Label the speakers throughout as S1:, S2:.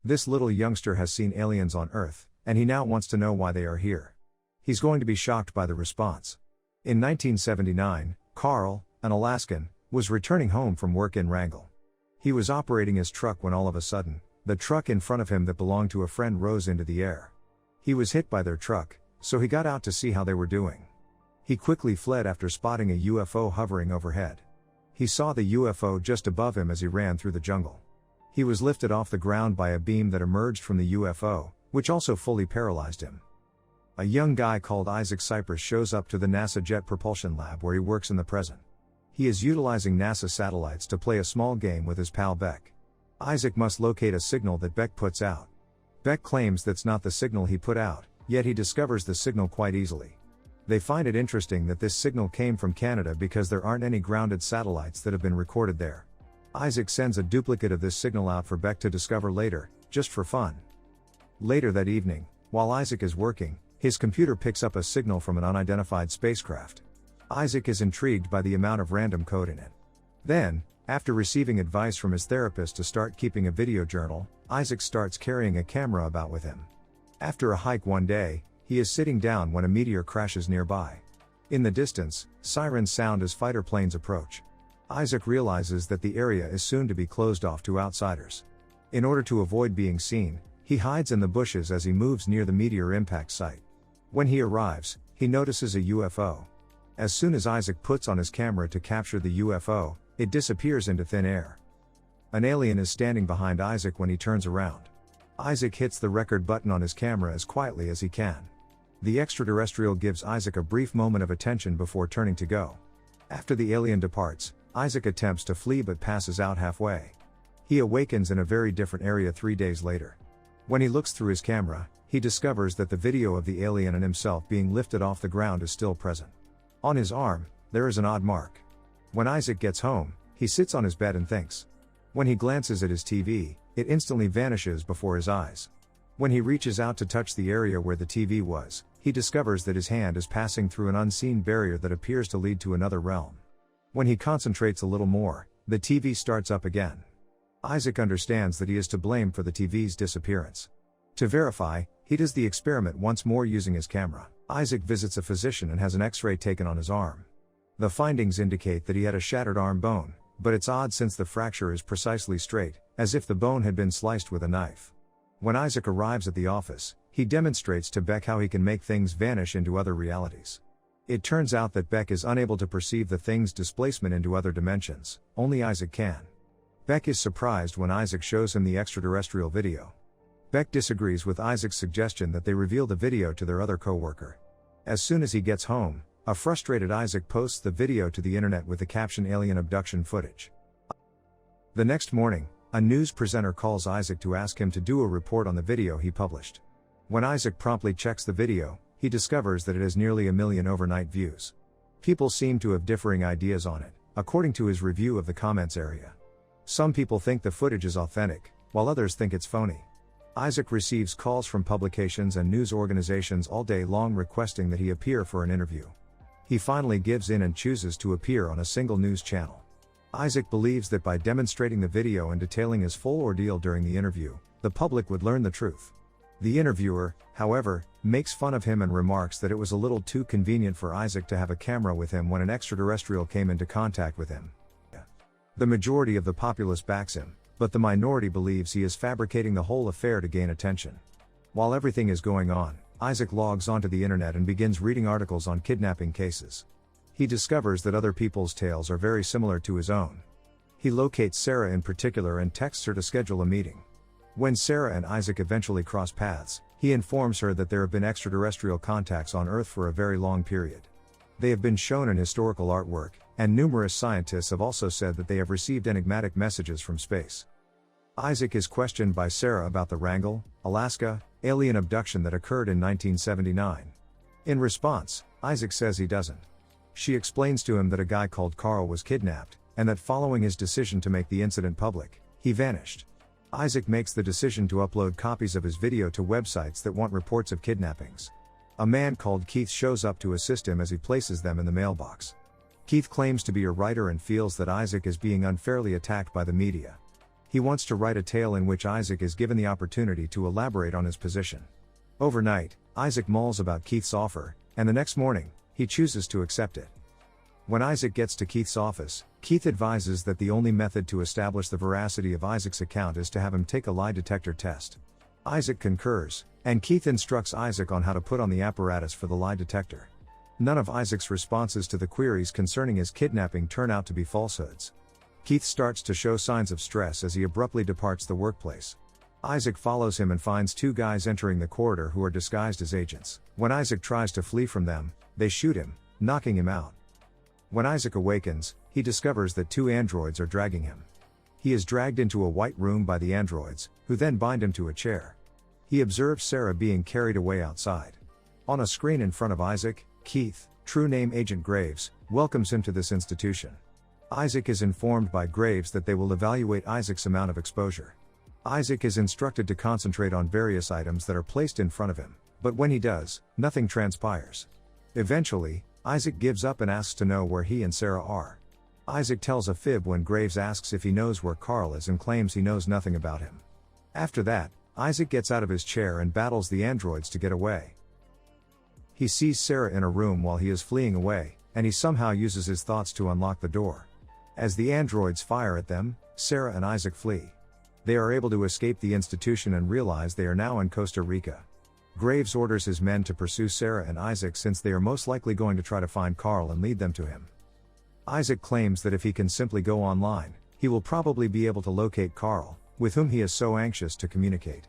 S1: This little youngster has seen aliens on Earth, and he now wants to know why they are here. He's going to be shocked by the response. In 1979, Carl, an Alaskan, was returning home from work in Wrangell. He was operating his truck when all of a sudden, the truck in front of him that belonged to a friend rose into the air. He was hit by their truck, so he got out to see how they were doing. He quickly fled after spotting a UFO hovering overhead. He saw the UFO just above him as he ran through the jungle. He was lifted off the ground by a beam that emerged from the UFO, which also fully paralyzed him. A young guy called Isaac Cypress shows up to the NASA Jet Propulsion Lab where he works in the present. He is utilizing NASA satellites to play a small game with his pal Beck. Isaac must locate a signal that Beck puts out. Beck claims that's not the signal he put out, yet he discovers the signal quite easily. They find it interesting that this signal came from Canada because there aren't any grounded satellites that have been recorded there. Isaac sends a duplicate of this signal out for Beck to discover later, just for fun. Later that evening, while Isaac is working, his computer picks up a signal from an unidentified spacecraft. Isaac is intrigued by the amount of random code in it. Then, after receiving advice from his therapist to start keeping a video journal, Isaac starts carrying a camera about with him. After a hike one day, he is sitting down when a meteor crashes nearby. In the distance, sirens sound as fighter planes approach. Isaac realizes that the area is soon to be closed off to outsiders. In order to avoid being seen, he hides in the bushes as he moves near the meteor impact site. When he arrives, he notices a UFO. As soon as Isaac puts on his camera to capture the UFO, it disappears into thin air. An alien is standing behind Isaac when he turns around. Isaac hits the record button on his camera as quietly as he can. The extraterrestrial gives Isaac a brief moment of attention before turning to go. After the alien departs, Isaac attempts to flee but passes out halfway. He awakens in a very different area 3 days later. When he looks through his camera, he discovers that the video of the alien and himself being lifted off the ground is still present. On his arm, there is an odd mark. When Isaac gets home, he sits on his bed and thinks. When he glances at his TV, it instantly vanishes before his eyes. When he reaches out to touch the area where the TV was, he discovers that his hand is passing through an unseen barrier that appears to lead to another realm. When he concentrates a little more, the TV starts up again. Isaac understands that he is to blame for the TV's disappearance. To verify, he does the experiment once more using his camera. Isaac visits a physician and has an X-ray taken on his arm. The findings indicate that he had a shattered arm bone, but it's odd since the fracture is precisely straight, as if the bone had been sliced with a knife. When Isaac arrives at the office, he demonstrates to Beck how he can make things vanish into other realities. It turns out that Beck is unable to perceive the thing's displacement into other dimensions, only Isaac can. Beck is surprised when Isaac shows him the extraterrestrial video. Beck disagrees with Isaac's suggestion that they reveal the video to their other co-worker. As soon as he gets home, a frustrated Isaac posts the video to the internet with the caption "alien abduction footage." The next morning, a news presenter calls Isaac to ask him to do a report on the video he published. When Isaac promptly checks the video, he discovers that it has nearly 1 million overnight views. People seem to have differing ideas on it, according to his review of the comments area. Some people think the footage is authentic, while others think it's phony. Isaac receives calls from publications and news organizations all day long requesting that he appear for an interview. He finally gives in and chooses to appear on a single news channel. Isaac believes that by demonstrating the video and detailing his full ordeal during the interview, the public would learn the truth. The interviewer, however, makes fun of him and remarks that it was a little too convenient for Isaac to have a camera with him when an extraterrestrial came into contact with him. The majority of the populace backs him, but the minority believes he is fabricating the whole affair to gain attention. While everything is going on, Isaac logs onto the internet and begins reading articles on kidnapping cases. He discovers that other people's tales are very similar to his own. He locates Sarah in particular and texts her to schedule a meeting. When Sarah and Isaac eventually cross paths, he informs her that there have been extraterrestrial contacts on Earth for a very long period. They have been shown in historical artwork, and numerous scientists have also said that they have received enigmatic messages from space. Isaac is questioned by Sarah about the Wrangell, Alaska, alien abduction that occurred in 1979. In response, Isaac says he doesn't. She explains to him that a guy called Carl was kidnapped, and that following his decision to make the incident public, he vanished. Isaac makes the decision to upload copies of his video to websites that want reports of kidnappings. A man called Keith shows up to assist him as he places them in the mailbox. Keith claims to be a writer and feels that Isaac is being unfairly attacked by the media. He wants to write a tale in which Isaac is given the opportunity to elaborate on his position. Overnight, Isaac mulls about Keith's offer, and the next morning, he chooses to accept it. When Isaac gets to Keith's office, Keith advises that the only method to establish the veracity of Isaac's account is to have him take a lie detector test. Isaac concurs, and Keith instructs Isaac on how to put on the apparatus for the lie detector. None of Isaac's responses to the queries concerning his kidnapping turn out to be falsehoods. Keith starts to show signs of stress as he abruptly departs the workplace. Isaac follows him and finds two guys entering the corridor who are disguised as agents. When Isaac tries to flee from them, they shoot him, knocking him out. When Isaac awakens, he discovers that two androids are dragging him. He is dragged into a white room by the androids, who then bind him to a chair. He observes Sarah being carried away outside. On a screen in front of Isaac, Keith, true name Agent Graves, welcomes him to this institution. Isaac is informed by Graves that they will evaluate Isaac's amount of exposure. Isaac is instructed to concentrate on various items that are placed in front of him, but when he does, nothing transpires. Eventually, Isaac gives up and asks to know where he and Sarah are. Isaac tells a fib when Graves asks if he knows where Carl is and claims he knows nothing about him. After that, Isaac gets out of his chair and battles the androids to get away. He sees Sarah in a room while he is fleeing away, and he somehow uses his thoughts to unlock the door. As the androids fire at them, Sarah and Isaac flee. They are able to escape the institution and realize they are now in Costa Rica. Graves orders his men to pursue Sarah and Isaac since they are most likely going to try to find Carl and lead them to him. Isaac claims that if he can simply go online, he will probably be able to locate Carl, with whom he is so anxious to communicate.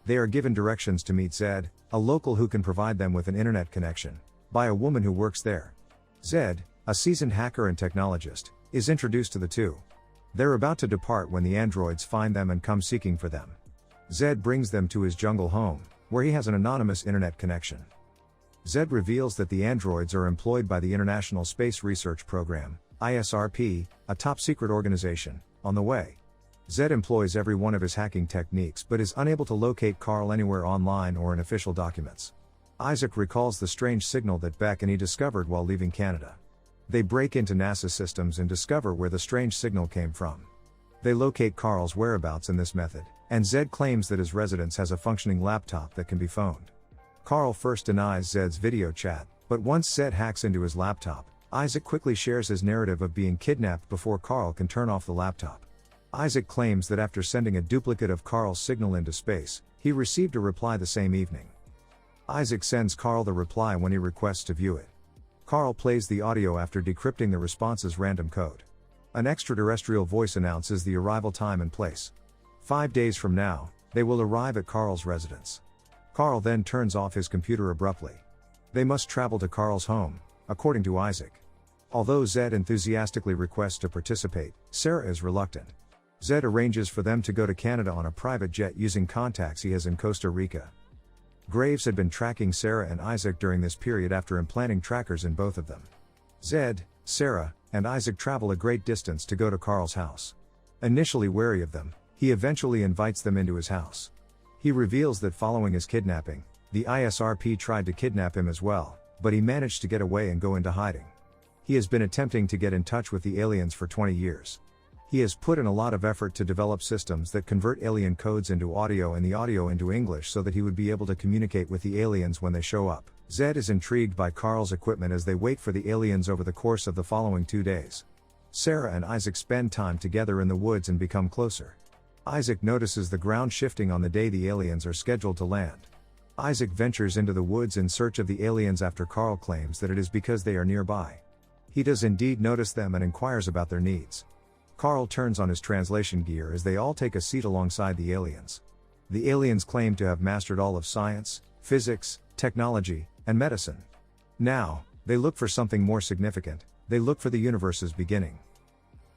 S1: They are given directions to meet Zed, a local who can provide them with an internet connection, by a woman who works there. Zed, a seasoned hacker and technologist, is introduced to the two. They're about to depart when the androids find them and come seeking for them. Zed brings them to his jungle home, where he has an anonymous internet connection. Zed reveals that the androids are employed by the International Space Research Program, ISRP, a top-secret organization, on the way. Zed employs every one of his hacking techniques but is unable to locate Carl anywhere online or in official documents. Isaac recalls the strange signal that Beck and he discovered while leaving Canada. They break into NASA systems and discover where the strange signal came from. They locate Carl's whereabouts in this method, and Zed claims that his residence has a functioning laptop that can be phoned. Carl first denies Zed's video chat, but once Zed hacks into his laptop, Isaac quickly shares his narrative of being kidnapped before Carl can turn off the laptop. Isaac claims that after sending a duplicate of Carl's signal into space, he received a reply the same evening. Isaac sends Carl the reply when he requests to view it. Carl plays the audio after decrypting the response's random code. An extraterrestrial voice announces the arrival time and place. 5 days from now, they will arrive at Carl's residence. Carl then turns off his computer abruptly. They must travel to Carl's home, according to Isaac. Although Zed enthusiastically requests to participate, Sarah is reluctant. Zed arranges for them to go to Canada on a private jet using contacts he has in Costa Rica. Graves had been tracking Sarah and Isaac during this period after implanting trackers in both of them. Zed, Sarah, and Isaac travel a great distance to go to Carl's house. Initially wary of them, he eventually invites them into his house. He reveals that following his kidnapping, the ISRP tried to kidnap him as well, but he managed to get away and go into hiding. He has been attempting to get in touch with the aliens for 20 years. He has put in a lot of effort to develop systems that convert alien codes into audio and the audio into English so that he would be able to communicate with the aliens when they show up. Zed is intrigued by Carl's equipment as they wait for the aliens over the course of the following 2 days. Sarah and Isaac spend time together in the woods and become closer. Isaac notices the ground shifting on the day the aliens are scheduled to land. Isaac ventures into the woods in search of the aliens after Carl claims that it is because they are nearby. He does indeed notice them and inquires about their needs. Carl turns on his translation gear as they all take a seat alongside the aliens. The aliens claim to have mastered all of science, physics, technology, and medicine. Now, they look for something more significant. They look for the universe's beginning.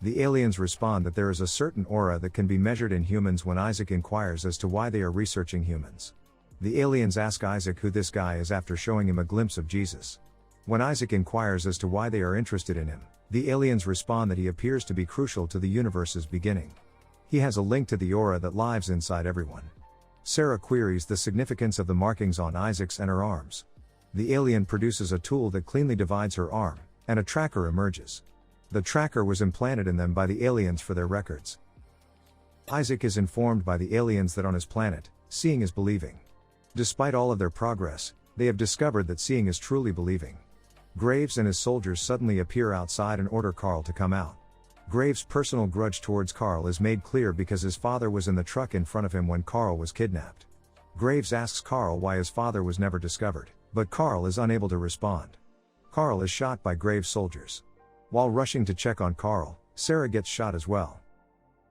S1: The aliens respond that there is a certain aura that can be measured in humans when Isaac inquires as to why they are researching humans. The aliens ask Isaac who this guy is after showing him a glimpse of Jesus. When Isaac inquires as to why they are interested in him, the aliens respond that he appears to be crucial to the universe's beginning. He has a link to the aura that lives inside everyone. Sarah queries the significance of the markings on Isaac's and her arms. The alien produces a tool that cleanly divides her arm, and a tracker emerges. The tracker was implanted in them by the aliens for their records. Isaac is informed by the aliens that on his planet, seeing is believing. Despite all of their progress, they have discovered that seeing is truly believing. Graves and his soldiers suddenly appear outside and order Carl to come out. Graves' personal grudge towards Carl is made clear because his father was in the truck in front of him when Carl was kidnapped. Graves asks Carl why his father was never discovered, but Carl is unable to respond. Carl is shot by Graves' soldiers. While rushing to check on Carl, Sarah gets shot as well.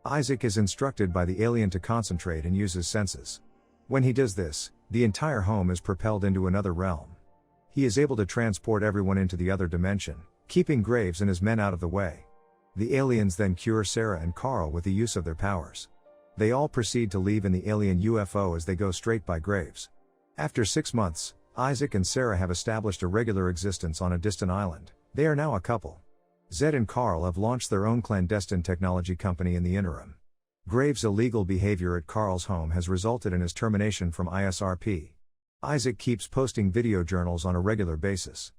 S1: Isaac is instructed by the alien to concentrate and use his senses. When he does this, the entire home is propelled into another realm. He is able to transport everyone into the other dimension, keeping Graves and his men out of the way. The aliens then cure Sarah and Carl with the use of their powers. They all proceed to leave in the alien UFO as they go straight by Graves. After 6 months, Isaac and Sarah have established a regular existence on a distant island. They are now a couple. Zed and Carl have launched their own clandestine technology company in the interim. Graves' illegal behavior at Carl's home has resulted in his termination from ISRP. Isaac keeps posting video journals on a regular basis.